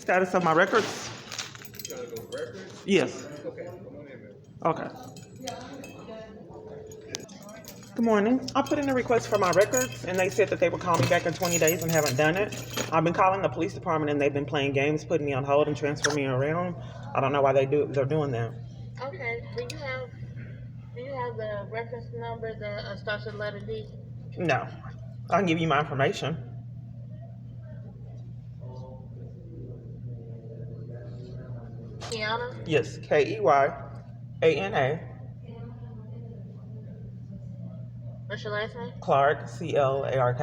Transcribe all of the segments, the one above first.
status of my records? Gotta go records? Yes. Okay, come on in, man. Okay. Good morning. I put in a request for my records, and they said that they would call me back in 20 days and haven't done it. I've been calling the police department, and they've been playing games, putting me on hold and transferring me around. I don't know why they're doing that. Okay. Do you have the reference number that starts with letter D? No. I can give you my information. Kiana? Yes, Keyana. What's your last name? Clark, Clark. CL. ARK.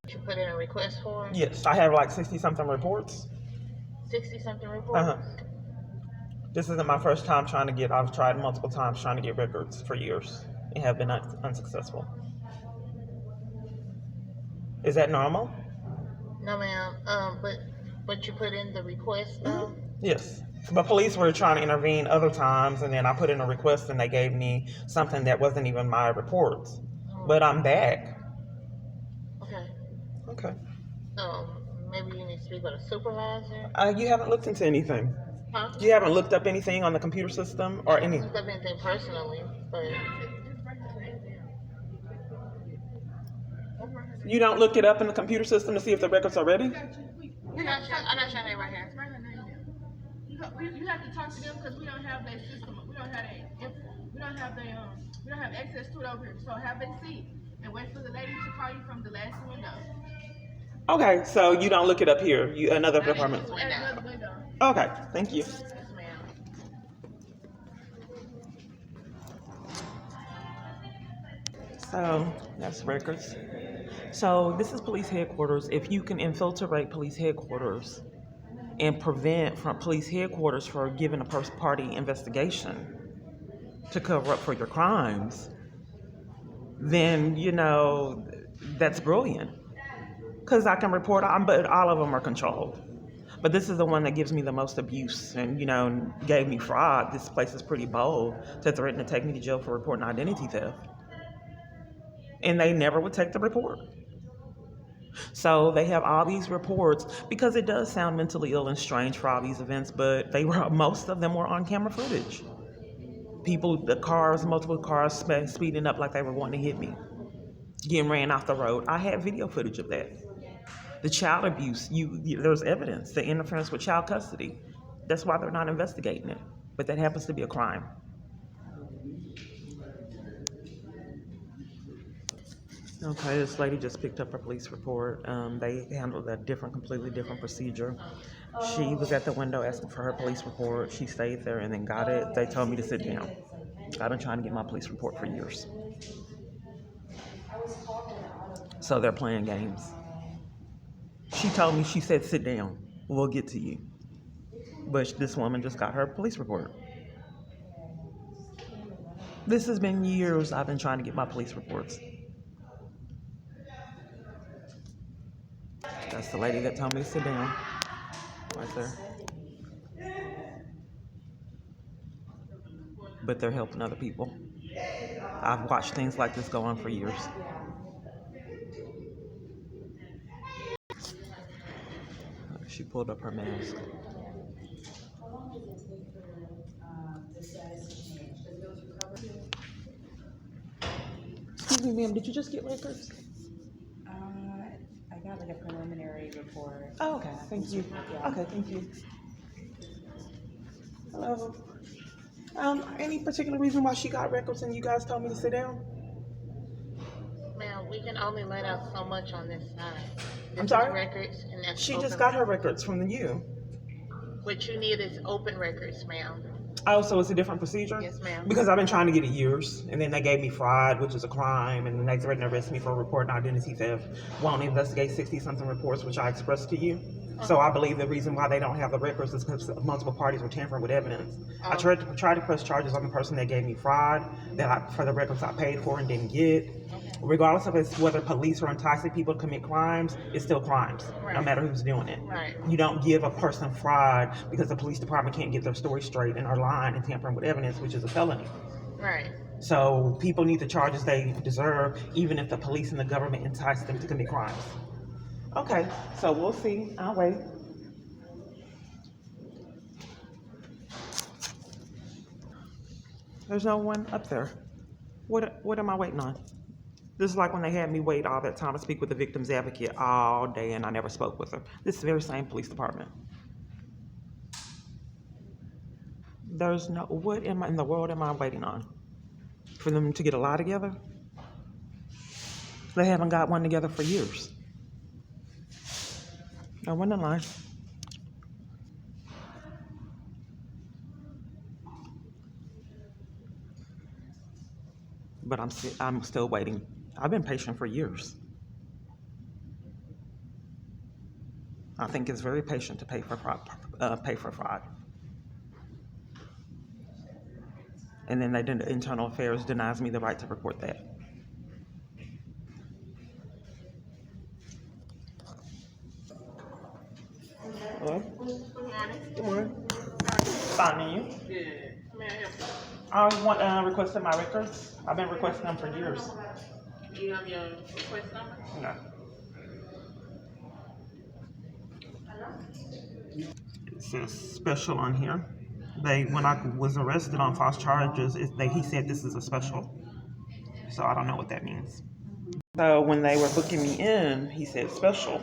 You put in a request for? Yes, I have like 60-something reports. 60-something reports? This isn't my first time trying to get, I've tried multiple times trying to get records for years and have been unsuccessful. Is that normal? No, ma'am. But you put in the request now? Yes. But police were trying to intervene other times, and then I put in a request and they gave me something that wasn't even my reports. But I'm back. Okay. Maybe you need to speak with a supervisor? You haven't looked into anything. Huh? You haven't looked up anything on the computer system or I haven't any? looked up anything personally, but... You don't look it up in the computer system to see if the records are ready? I'm not sure they right here. You have to talk to them because we don't have their system. We don't have access to it over here. So have a seat and wait for the lady to call you from the last window. Okay, so you don't look it up here. Another department. Another window. Okay, thank you. Yes, ma'am. So that's records. So this is police headquarters. If you can infiltrate police headquarters and prevent from police headquarters from giving a first-party investigation to cover up for your crimes, then, that's brilliant. Because I can report, but all of them are controlled. But this is the one that gives me the most abuse and, gave me fraud. This place is pretty bold to threaten to take me to jail for reporting identity theft. And they never would take the report. So they have all these reports because it does sound mentally ill and strange for all these events, but most of them were on camera footage. Multiple cars speeding up like they were wanting to hit me, getting ran off the road. I had video footage of that. The child abuse, there's evidence. The interference with child custody. That's why they're not investigating it. But that happens to be a crime. Okay, this lady just picked up her police report. They handled a completely different procedure. She was at the window asking for her police report. She stayed there and then got it. They told me to sit down. I've been trying to get my police report for years. So they're playing games. She told me, she said, sit down. We'll get to you. But this woman just got her police report. This has been years I've been trying to get my police reports. That's the lady that told me to sit down. Right there. But they're helping other people. I've watched things like this go on for years. She pulled up her mask. Excuse me, ma'am, did you just get records? I got like a preliminary report. Oh, okay, thank you. Yeah. Okay, thank you. Hello. Any particular reason why she got records and you guys told me to sit down? Ma'am, we can only let out so much on this side. I'm sorry? Records, and that's She open just got her records from you. What you need is open records, ma'am. Oh, so it's a different procedure? Yes, ma'am. Because I've been trying to get it years, and then they gave me fraud, which is a crime, and then they threatened to arrest me for reporting identity theft. Won't investigate 60-something reports, which I expressed to you. So I believe the reason why they don't have the records is because multiple parties were tampering with evidence. I tried to press charges on the person that gave me fraud, for the records I paid for and didn't get. Regardless of whether police are enticing people to commit crimes, it's still crimes, no matter who's doing it. Right. You don't give a person fraud because the police department can't get their story straight and are lying and tampering with evidence, which is a felony. Right. So people need the charges they deserve, even if the police and the government entice them to commit crimes. Okay, so we'll see. I'll wait. There's no one up there. What am I waiting on? This is like when they had me wait all that time to speak with the victim's advocate all day and I never spoke with her. This is the very same police department. There's no, what am I in the world am I waiting on? For them to get a lie together? They haven't got one together for years. No one in line. But I'm still waiting. I've been patient for years. I think it's very patient to pay for fraud. And then Internal Affairs denies me the right to report that. Hello? Good morning. Finding you. Good. May I help you? I want requested my records. I've been requesting them for years. Do you have your request number? No. It says special on here. When I was arrested on false charges, he said this is a special. So I don't know what that means. So when they were booking me in, he said special.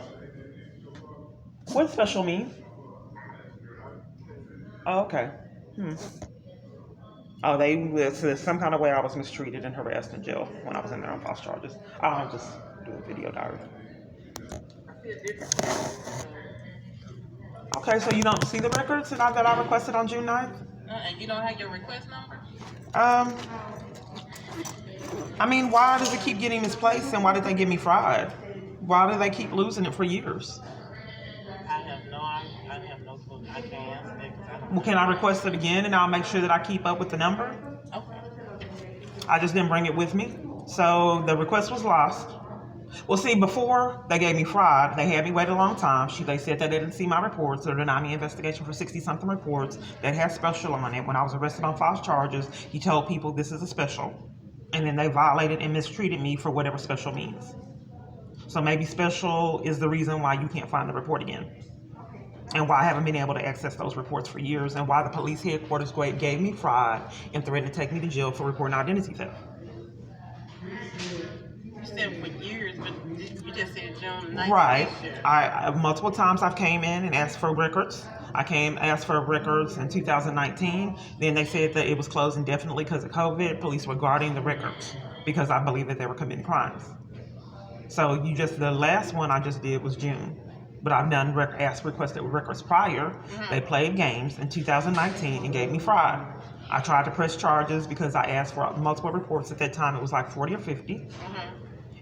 What does special mean? Oh, okay. Oh, there's some kind of way I was mistreated and harassed in jail when I was in there on false charges. I'll just do a video diary. I see a difference. Okay, so you don't see the records that I requested on June 9th? And you don't have your request number? I mean, why does it keep getting misplaced and why did they give me fried? Why do they keep losing it for years? I have no clue. I can't answer that because I don't. Well, can I request it again and I'll make sure that I keep up with the number? Okay. I just didn't bring it with me. So the request was lost. Well, see, before they gave me fraud, they had me wait a long time. They said that they didn't see my reports or denied me investigation for 60-something reports that had special on it. When I was arrested on false charges, he told people this is a special. And then they violated and mistreated me for whatever special means. So maybe special is the reason why you can't find the report again. And why I haven't been able to access those reports for years, and why the police headquarters gave me fraud and threatened to take me to jail for reporting identity theft. You said for years, but you just said June 9th. Right. I multiple times I've came in and asked for records. Asked for records in 2019. Then they said that it was closed indefinitely because of COVID. Police were guarding the records because I believe that they were committing crimes. So the last one I just did was June. But I've done requested records prior. They played games in 2019 and gave me fraud. I tried to press charges because I asked for multiple reports. At that time, it was like 40 or 50.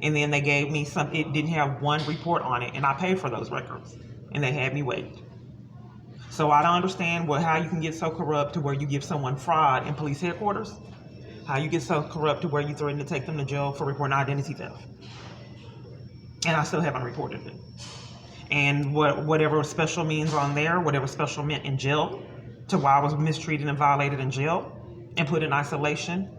And then they gave me it didn't have one report on it, and I paid for those records. And they had me wait. So I don't understand how you can get so corrupt to where you give someone fraud in police headquarters. How you get so corrupt to where you threaten to take them to jail for reporting identity theft. And I still haven't reported it. And whatever special means on there, whatever special meant in jail, to why I was mistreated and violated in jail and put in isolation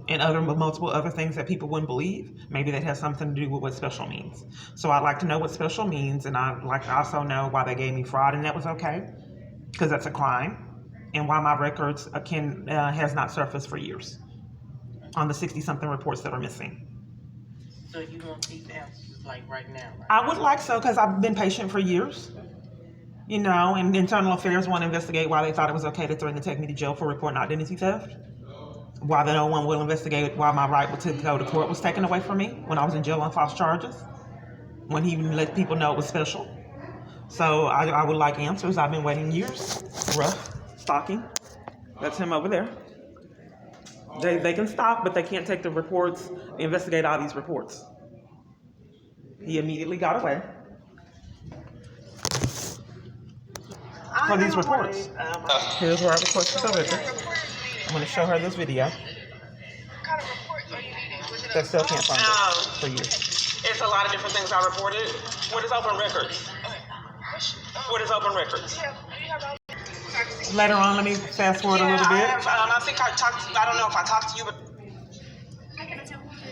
and multiple other things that people wouldn't believe, maybe that has something to do with what special means. So I'd like to know what special means, and I'd like to also know why they gave me fraud and that was okay, because that's a crime, and why my records has not surfaced for years on the 60-something reports that are missing. So you want these answers like right now, right? I would like so, because I've been patient for years. And Internal Affairs want to investigate why they thought it was okay to threaten to take me to jail for reporting identity theft. Why no one will investigate why my right to go to court was taken away from me when I was in jail on false charges. When he even let people know it was special. So I would like answers. I've been waiting years. Rough, stalking. That's him over there. They can stop, but they can't take the reports, investigate all these reports. He immediately got away. For these reports. Here's where I requested the records. I'm going to show her this video. They still can't find it for years. It's a lot of different things I reported. What is open records? What is open records? Later on, let me fast forward a little bit. I think I don't know if I talked to you, but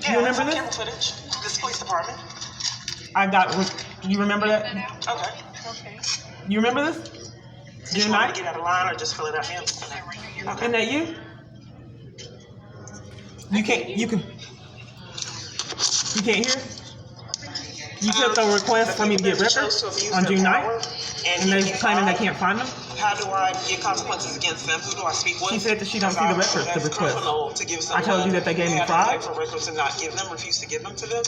You remember this? Camera footage. This police department. You remember that? Okay. You remember this? Did you want me to get out of line or just fill it out now? Okay. Isn't that you? You can't hear? You took the request for me to get records on June 9th, and they're claiming they can't find them? How do I get consequences against them? Who do I speak with? She said that she don't see the records, the request. To give I told you that they gave me fraud. for records and not give them, refuse to give them to them.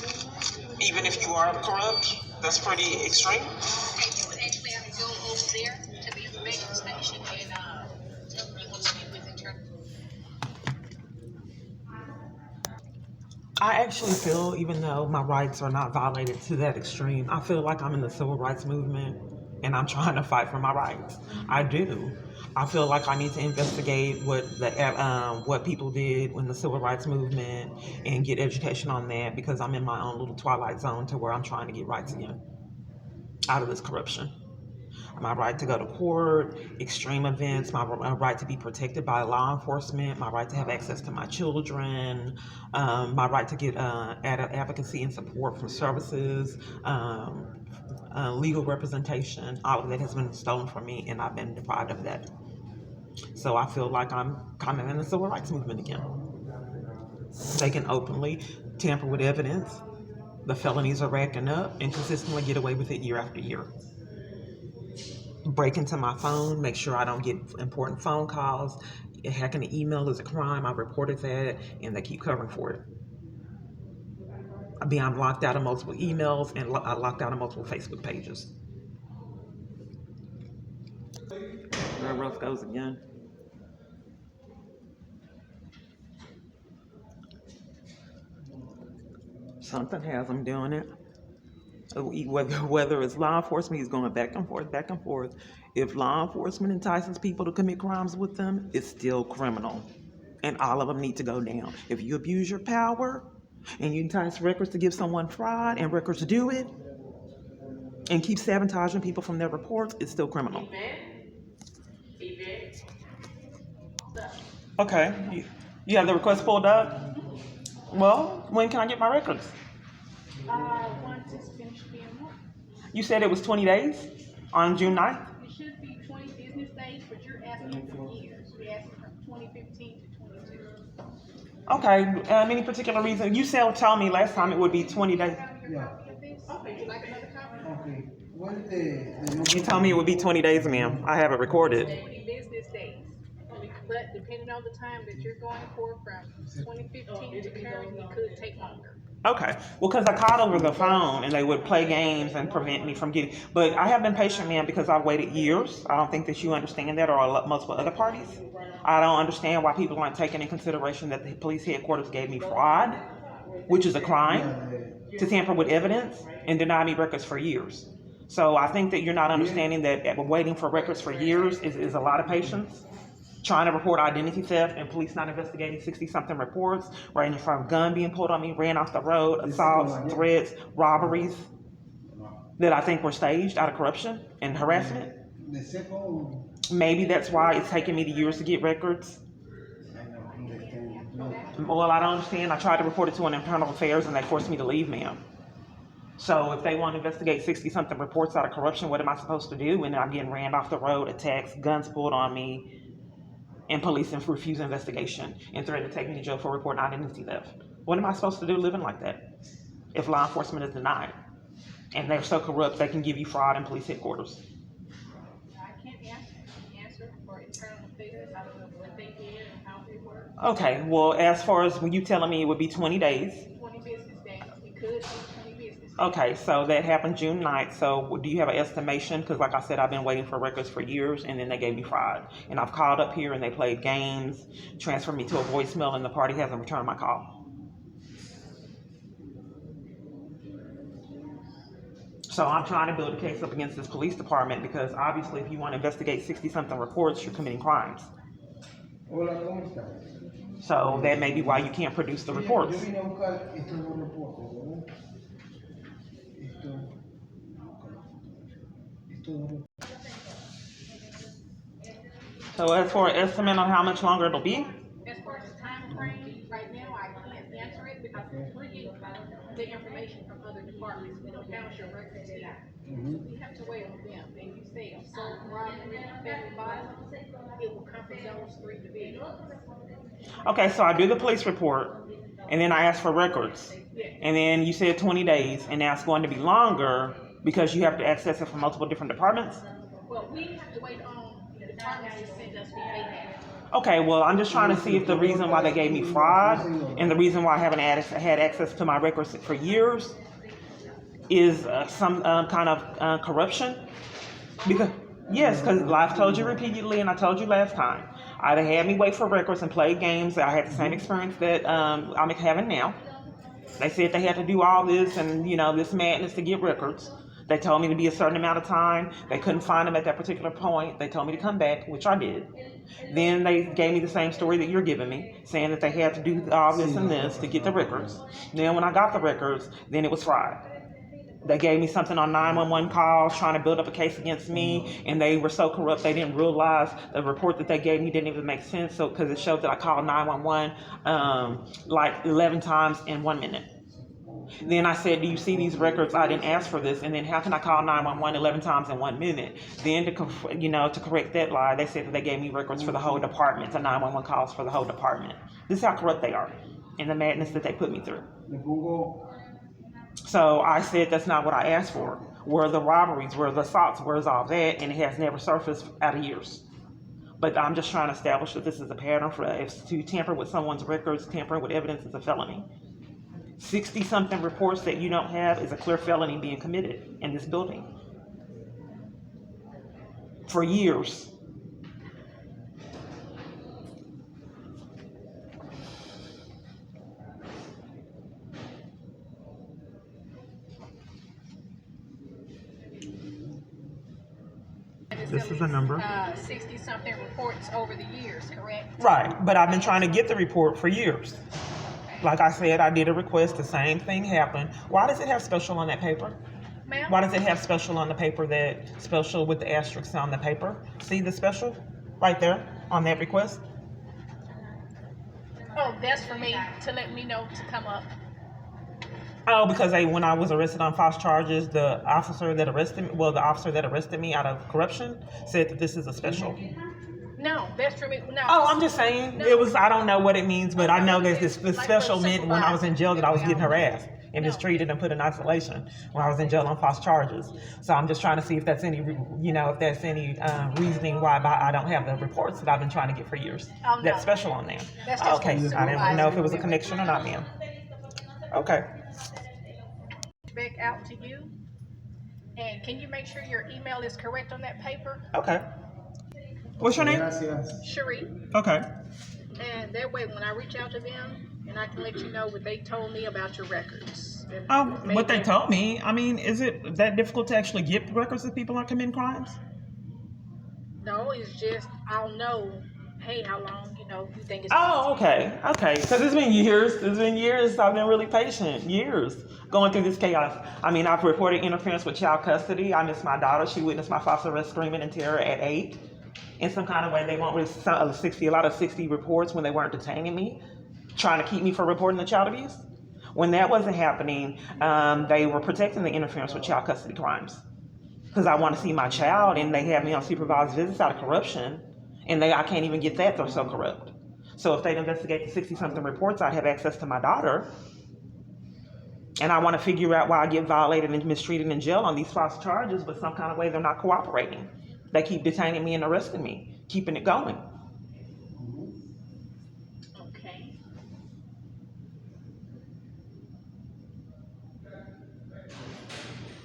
Even if you are corrupt, that's pretty extreme. Okay, you would actually have to go over there to the information station and tell them you want to speak with interpreters. I actually feel, even though my rights are not violated to that extreme, I feel like I'm in the civil rights movement and I'm trying to fight for my rights. I do. I feel like I need to investigate what people did in the civil rights movement and get education on that, because I'm in my own little twilight zone to where I'm trying to get rights again out of this corruption. My right to go to court, extreme events, my right to be protected by law enforcement, my right to have access to my children, my right to get advocacy and support from services, legal representation. All of that has been stolen from me, and I've been deprived of that. So I feel like I'm kind of in the civil rights movement again. They can openly tamper with evidence. The felonies are racking up and consistently get away with it year after year. Break into my phone, make sure I don't get important phone calls. Hacking the email is a crime. I reported that, and they keep covering for it. I'm locked out of multiple emails and locked out of multiple Facebook pages. There Ruff goes again. Something has him doing it. Whether it's law enforcement, he's going back and forth, back and forth. If law enforcement entices people to commit crimes with them, it's still criminal. And all of them need to go down. If you abuse your power and you entice records to give someone fraud and records do it and keep sabotaging people from their reports, it's still criminal. Okay. You have the request pulled up? Well, when can I get my records? Once it's finished being worked. You said it was 20 days on June 9th? It should be 20 business days, but you're asking for years. You're asking from 2015 to 22. Okay, any particular reason? You told me last time it would be 20 days. Yeah. Okay, you like another copy? Okay. What is the You told me it would be 20 days, ma'am. I have it recorded. 20 business days. But depending on the time that you're going for, from 2015 to current, it could take longer. Okay. Well, because I called over the phone and they would play games and prevent me from getting. But I have been patient, ma'am, because I've waited years. I don't think that you understand that, or multiple other parties. I don't understand why people aren't taking in consideration that the police headquarters gave me fraud, which is a crime, to tamper with evidence and deny me records for years. So I think that you're not understanding that waiting for records for years is a lot of patience. Trying to report identity theft and police not investigating 60-something reports, ranging from gun being pulled on me, ran off the road, assaults, threats, robberies that I think were staged out of corruption and harassment. Maybe that's why it's taking me the years to get records. Well, I don't understand. I tried to report it to an internal affairs and they forced me to leave, ma'am. So if they want to investigate 60-something reports out of corruption, what am I supposed to do when I'm getting ran off the road, attacks, guns pulled on me, and police refuse investigation and threaten to take me to jail for reporting identity theft? What am I supposed to do living like that if law enforcement is denied and they're so corrupt they can give you fraud in police headquarters? I can't answer for internal affairs. I don't know what they did and how they work. Okay, well, as far as when you telling me it would be 20 days. 20 business days. It could be 20 business days. Okay, so that happened June 9th. So do you have an estimation? Because like I said, I've been waiting for records for years, and then they gave me fraud. And I've called up here, and they played games, transferred me to a voicemail, and the party hasn't returned my call. So I'm trying to build a case up against this police department, because obviously if you want to investigate 60-something reports, you're committing crimes. So that may be why you can't produce the reports. So as for an estimate on how much longer it'll be? As far as the time frame, right now I can't answer it because it's pretty the information from other departments, and it bounce your records here. You have to wait on them, and you say assault, robbery, family violence, it will come from those 3 divisions. Okay, so I do the police report, and then I ask for records. And then you said 20 days, and now it's going to be longer because you have to access it from multiple different departments? Well, we have to wait on the departments to send us what they have. Okay, well, I'm just trying to see if the reason why they gave me fraud and the reason why I haven't had access to my records for years is some kind of corruption. Because, yes, because I've told you repeatedly, and I told you last time, they had me wait for records and play games. I had the same experience that I'm having now. They said they had to do all this and, this madness to get records. They told me to be a certain amount of time. They couldn't find them at that particular point. They told me to come back, which I did. Then they gave me the same story that you're giving me, saying that they had to do all this and this to get the records. Then when I got the records, then it was fraud. They gave me something on 911 calls trying to build up a case against me, and they were so corrupt they didn't realize the report that they gave me didn't even make sense. So because it showed that I called 911 like 11 times in 1 minute. Then I said, do you see these records? I didn't ask for this. And then how can I call 911 11 times in 1 minute? Then to correct that lie, they said that they gave me records for the whole department, the 911 calls for the whole department. This is how corrupt they are and the madness that they put me through. So I said that's not what I asked for. Where are the robberies? Where are the assaults? Where's all that? And it has never surfaced out of years. But I'm just trying to establish that this is a pattern for if to tamper with someone's records, tampering with evidence is a felony. 60-something reports that you don't have is a clear felony being committed in this building. For years. This is a number. 60-something reports over the years, correct? Right, but I've been trying to get the report for years. Like I said, I did a request, the same thing happened. Why does it have special on that paper? Ma'am? Why does it have special on the paper, that special with the asterisk on the paper? See the special right there on that request? Oh, that's for me to let me know to come up. Oh, because when I was arrested on false charges, the officer that arrested me out of corruption said that this is a special. No, that's for me. No. Oh, I'm just saying, No. it was, I don't know what it means, but I know that this special meant when I was in jail that I was getting harassed and mistreated and put in isolation when I was in jail on false charges. So I'm just trying to see if that's any, reasoning why I don't have the reports that I've been trying to get for years. Oh, no. That's special on there. That's just Okay, for I didn't know if it was a supervisor. connection or not, ma'am. Okay. Back out to you. And can you make sure your email is correct on that paper? Okay. What's your name? Cherie. Okay. And that way, when I reach out to them, and I can let you know what they told me about your records. What they told me, I mean, is it that difficult to actually get records if people aren't committing crimes? No, it's just, I'll know, hey, how long, you think it's Oh, okay. Because it's been years. I've been really patient. Years going through this chaos. I mean, I've reported interference with child custody. I missed my daughter. She witnessed my false arrest screaming in terror at 8. In some kind of way, they want a lot of 60 reports when they weren't detaining me, trying to keep me from reporting the child abuse. When that wasn't happening, they were protecting the interference with child custody crimes. Because I want to see my child, and they have me on supervised visits out of corruption, and I can't even get that, they're so corrupt. So if they'd investigate the 60-something reports, I'd have access to my daughter, and I want to figure out why I get violated and mistreated in jail on these false charges, but some kind of way they're not cooperating. They keep detaining me and arresting me, keeping it going. okay.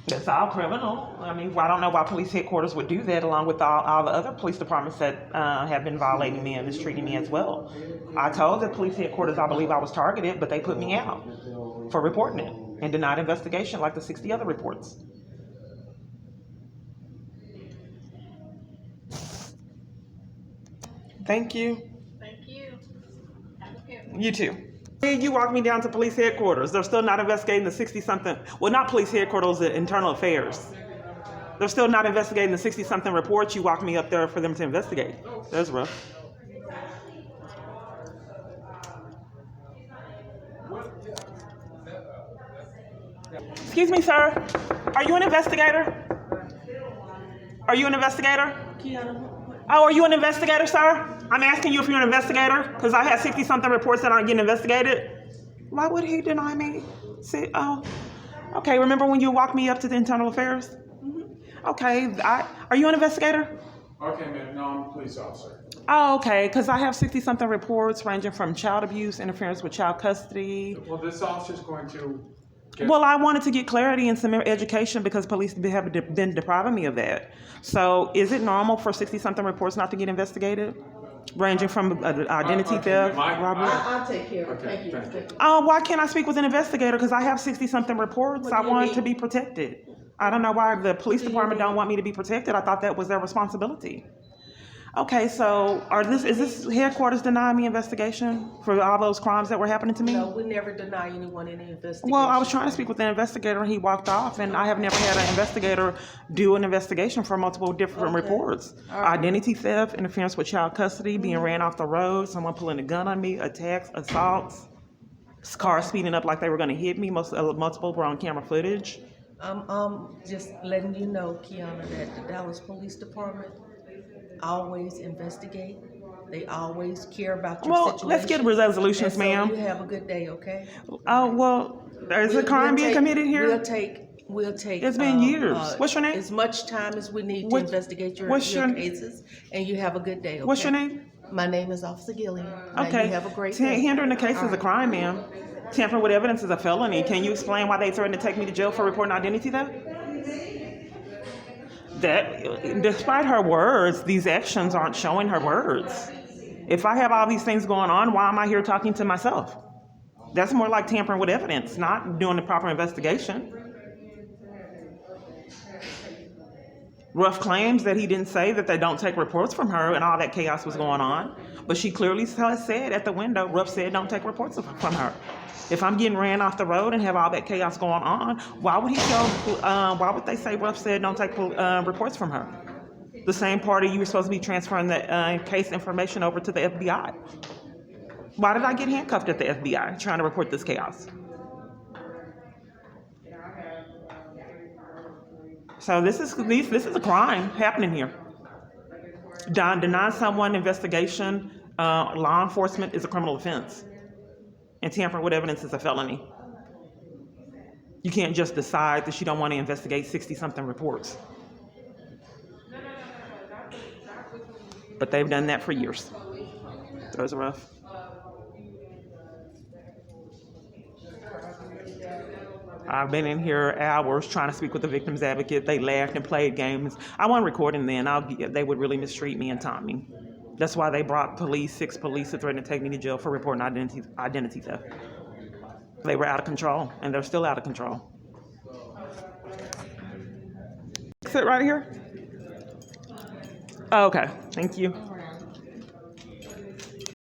That's all criminal. I mean, I don't know why police headquarters would do that, along with all the other police departments that have been violating me and mistreating me as well. I told the police headquarters I believe I was targeted, but they put me out for reporting it and denied investigation like the 60 other reports. Thank you. Thank you. Have a good one. You too. You walked me down to police headquarters. They're still not investigating the 60-something, well, not police headquarters, the internal affairs. They're still not investigating the 60-something reports. You walked me up there for them to investigate. That's rough. Excuse me, sir. Are you an investigator? Are you an investigator? Oh, are you an investigator, sir? I'm asking you if you're an investigator because I had 60-something reports that aren't getting investigated. Why would he deny me? See, oh, okay. Remember when you walked me up to the internal affairs? Okay. Are you an investigator? Okay, ma'am. No, I'm a police officer. Oh, okay. Because I have 60-something reports ranging from child abuse, interference with child custody. Well, this officer's going to get... Well, I wanted to get clarity and some education because police have been depriving me of that. So, is it normal for 60-something reports not to get investigated, ranging from identity Okay, theft, ma'am, robbery? I'll take care of it. Okay, Thank you. thank you. Why can't I speak with an investigator? Because I have 60-something reports. What I do you want mean? to be protected. I don't know why the police do you department mean? don't want me to be protected. I thought that was their responsibility. Okay, so is this headquarters denying me investigation for all those crimes that were happening to me? No, we never deny anyone any investigation. Well, I was trying to speak with an investigator and he walked off, and I have never had an investigator do an investigation for multiple different Okay. reports. All right. Identity theft, interference with child custody, being ran off the road, someone pulling a gun on me, attacks, assaults, cars speeding up like they were going to hit me, multiple were on camera footage. Just letting you know, Kiana, that the Dallas Police Department always investigate. They always care about your Well, situation. let's get resolutions, And ma'am. So you have a good day, okay? Oh, well, is a crime being committed here? We'll take. It's been years. What's your name? As much time as we need to What- investigate your what's your- cases, and you have a good day, okay? What's your name? My name is Officer Gillian. Now, Okay. you have a great day. Hindering the case All is a right. crime, ma'am. Tampering with evidence is a felony. Can you explain why they threatened to take me to jail for reporting identity theft? That, despite her words, these actions aren't showing her words. If I have all these things going on, why am I here talking to myself? That's more like tampering with evidence, not doing the proper investigation. Ruff claims that he didn't say that they don't take reports from her and all that chaos was going on. But she clearly said at the window, Ruff said don't take reports from her. If I'm getting ran off the road and have all that chaos going on, why would they say Ruff said don't take reports from her? The same party you were supposed to be transferring the case information over to the FBI. Why did I get handcuffed at the FBI trying to report this chaos? So this is a crime happening here. Denying someone investigation, law enforcement is a criminal offense. And tampering with evidence is a felony. You can't just decide that you don't want to investigate 60-something reports. But they've done that for years. Those are rough. I've been in here hours trying to speak with the victim's advocate. They laughed and played games. I wasn't recording then. They would really mistreat me and taunt me. That's why they brought 6 police to threaten to take me to jail for reporting identity theft. They were out of control, and they're still out of control. Sit right here. Oh, okay, thank you.